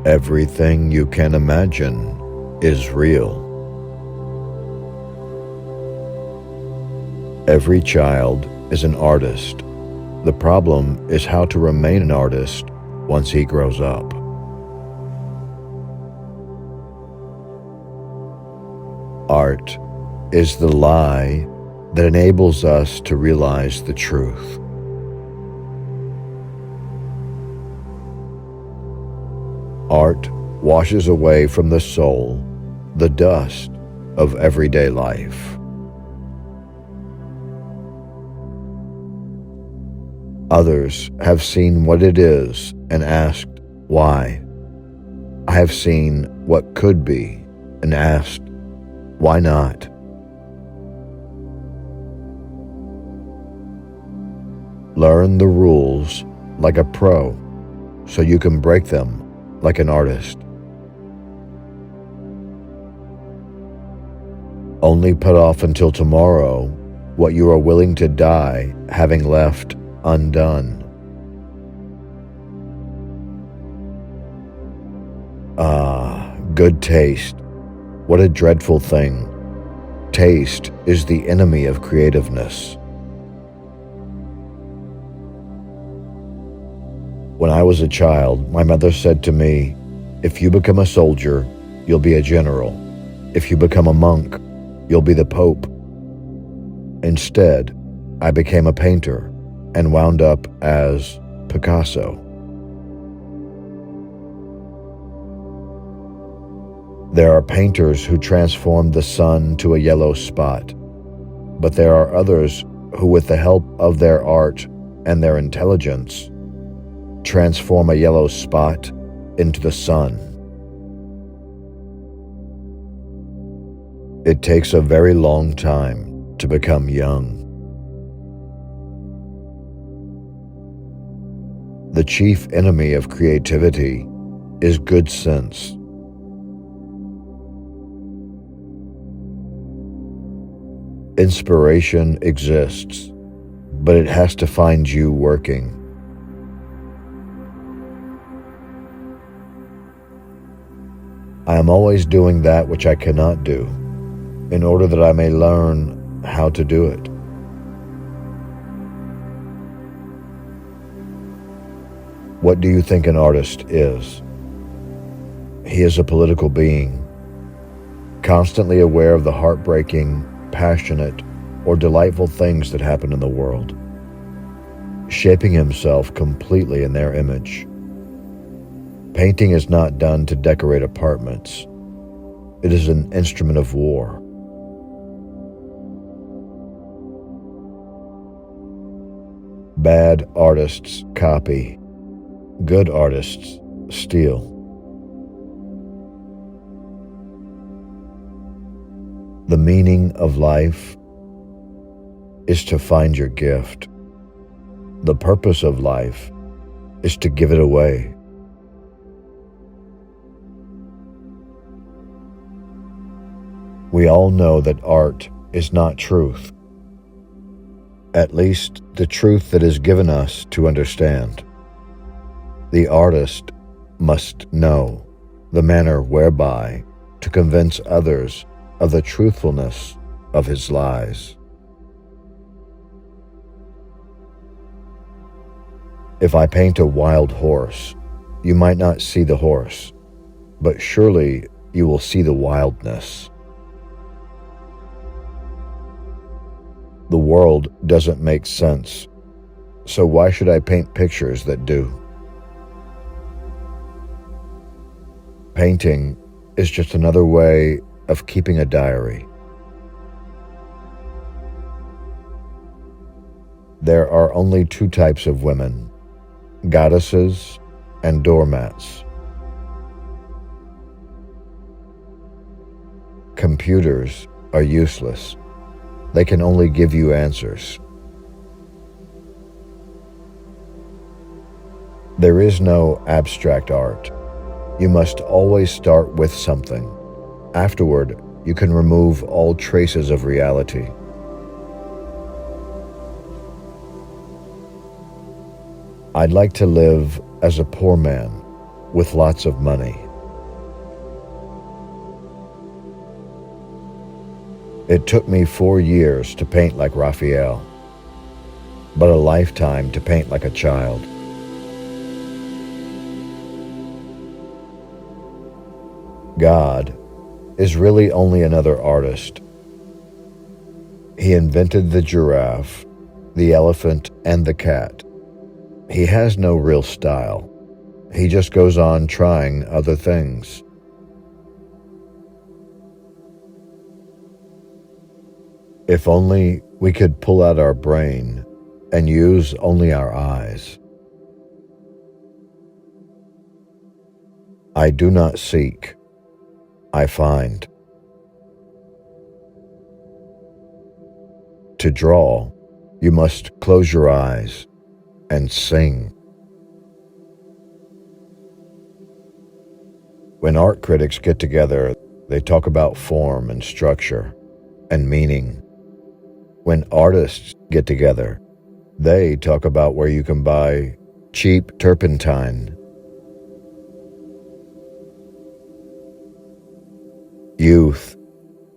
Everything you can imagine is real. Every child is an artist. The problem is how to remain an artist once he grows up. Art is the lie that enables us to realize the truth. Art washes away from the soul the dust of everyday life. Others have seen what it is and asked why. I have seen what could be and asked, why not? Learn the rules like a pro so you can break them like an artist. Only put off until tomorrow what you are willing to die having left undone. Good taste. What a dreadful thing. Taste is the enemy of creativeness. When I was a child, my mother said to me, if you become a soldier, you'll be a general. If you become a monk, you'll be the Pope. Instead, I became a painter and wound up as Picasso. There are painters who transform the sun to a yellow spot, but there are others who, with the help of their art and their intelligence, transform a yellow spot into the sun. It takes a very long time to become young. The chief enemy of creativity is good sense. Inspiration exists, but it has to find you working. I am always doing that which I cannot do, in order that I may learn how to do it. What do you think an artist is? He is a political being, constantly aware of the heartbreaking, passionate, or delightful things that happen in the world, shaping himself completely in their image. Painting is not done to decorate apartments. It is an instrument of war. Bad artists copy. Good artists steal. The meaning of life is to find your gift. The purpose of life is to give it away. We all know that art is not truth, at least the truth that is given us to understand. The artist must know the manner whereby to convince others of the truthfulness of his lies. If I paint a wild horse, you might not see the horse, but surely you will see the wildness. The world doesn't make sense, so why should I paint pictures that do? Painting is just another way of keeping a diary. There are only two types of women, goddesses and doormats. Computers are useless. They can only give you answers. There is no abstract art. You must always start with something. Afterward, you can remove all traces of reality. I'd like to live as a poor man, with lots of money. It took me 4 years to paint like Raphael, but a lifetime to paint like a child. God is really only another artist. He invented the giraffe, the elephant, and the cat. He has no real style. He just goes on trying other things. If only we could pull out our brain and use only our eyes. I do not seek, I find. To draw, you must close your eyes and sing. When art critics get together, they talk about form and structure and meaning. When artists get together, they talk about where you can buy cheap turpentine. Youth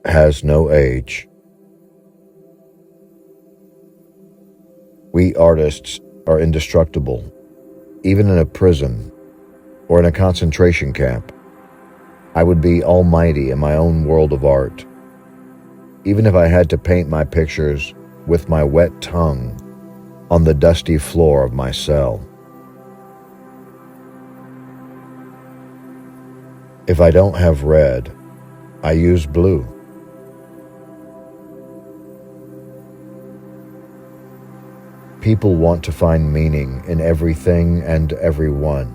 has no age. We artists are indestructible, even in a prison or in a concentration camp. I would be almighty in my own world of art, even if I had to paint my pictures with my wet tongue on the dusty floor of my cell. If I don't have red, I use blue. People want to find meaning in everything and everyone.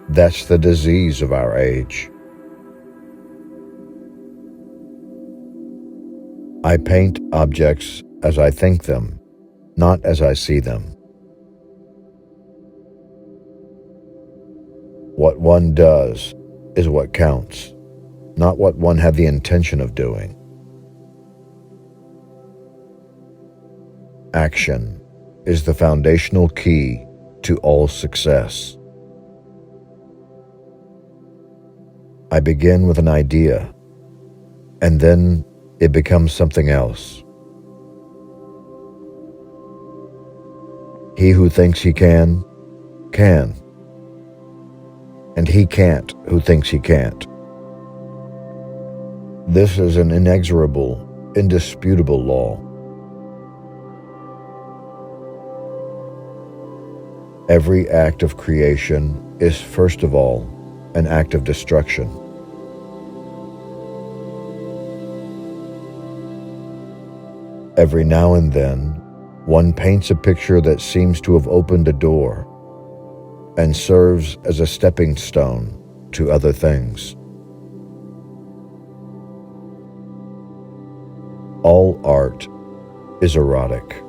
That's the disease of our age. I paint objects as I think them, not as I see them. What one does is what counts, not what one had the intention of doing. Action is the foundational key to all success. I begin with an idea, and then it becomes something else. He who thinks he can, and he can't who thinks he can't. This is an inexorable, indisputable law. Every act of creation is, first of all, an act of destruction. Every now and then, one paints a picture that seems to have opened a door and serves as a stepping stone to other things. All art is erotic.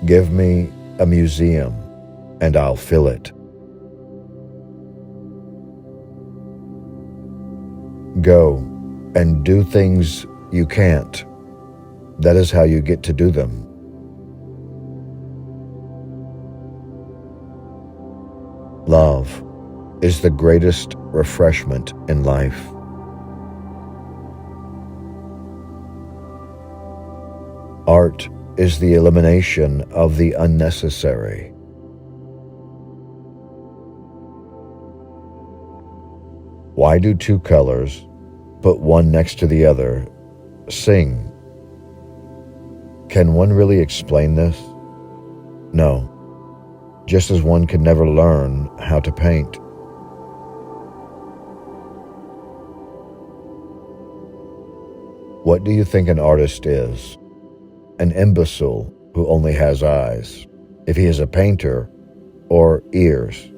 Give me a museum and I'll fill it. Go and do things you can't. That is how you get to do them. Love is the greatest refreshment in life. Art is the elimination of the unnecessary. Why do two colors, put one next to the other, sing? Can one really explain this? No, just as one could never learn how to paint. What do you think an artist is? An imbecile who only has eyes, if he is a painter, or ears,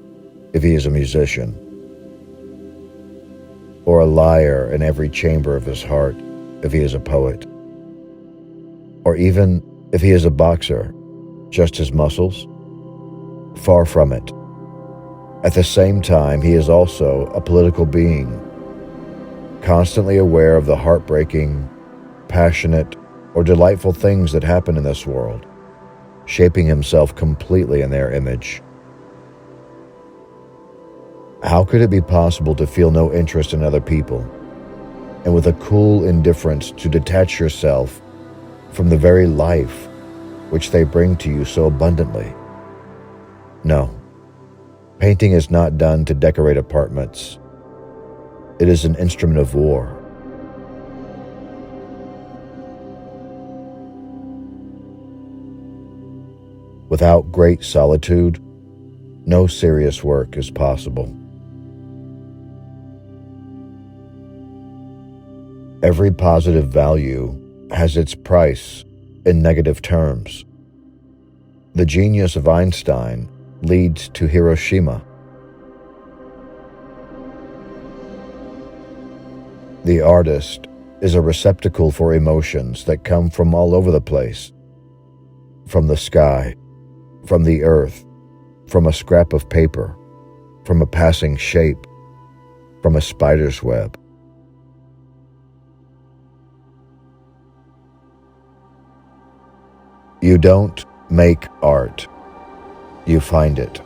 if he is a musician, or a liar in every chamber of his heart, if he is a poet, or even if he is a boxer, just his muscles? Far from it. At the same time, he is also a political being, constantly aware of the heartbreaking, passionate, or delightful things that happen in this world, shaping himself completely in their image. How could it be possible to feel no interest in other people, and with a cool indifference to detach yourself from the very life which they bring to you so abundantly? No, painting is not done to decorate apartments. It is an instrument of war. Without great solitude, no serious work is possible. Every positive value has its price in negative terms. The genius of Einstein leads to Hiroshima. The artist is a receptacle for emotions that come from all over the place, from the sky, from the earth, from a scrap of paper, from a passing shape, from a spider's web. You don't make art, you find it.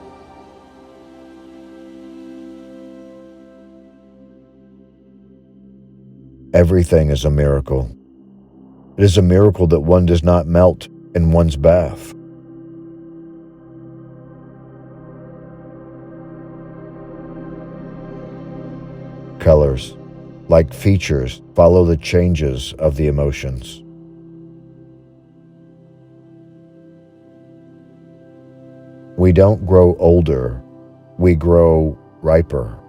Everything is a miracle. It is a miracle that one does not melt in one's bath. Colors, like features, follow the changes of the emotions. We don't grow older, we grow riper.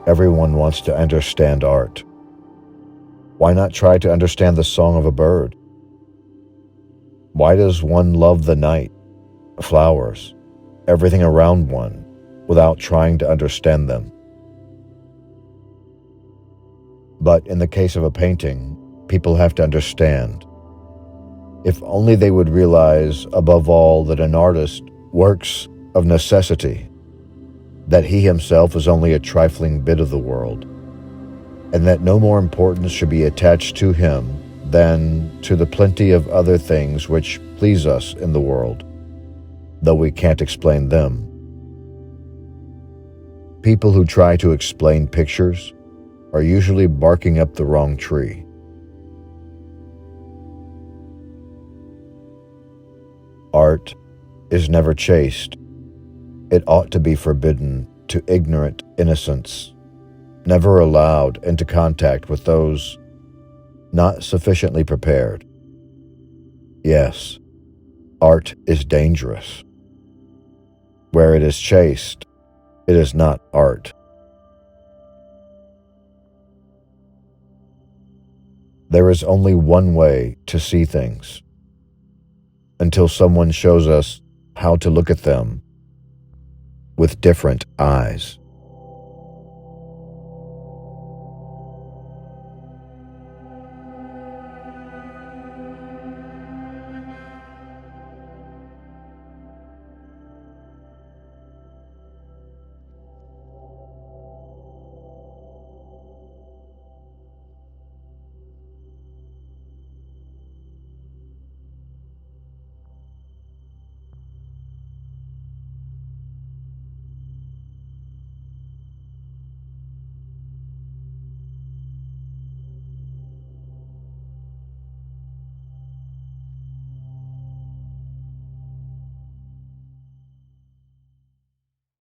Everyone wants to understand art. Why not try to understand the song of a bird? Why does one love the night, flowers, everything around one, without trying to understand them? But in the case of a painting, people have to understand. If only they would realize, above all, that an artist works of necessity, that he himself is only a trifling bit of the world, and that no more importance should be attached to him than to the plenty of other things which please us in the world, though we can't explain them. People who try to explain pictures are usually barking up the wrong tree. Art is never chaste. It ought to be forbidden to ignorant innocence, never allowed into contact with those not sufficiently prepared. Yes, art is dangerous. Where it is chaste, it is not art. There is only one way to see things, until someone shows us how to look at them with different eyes.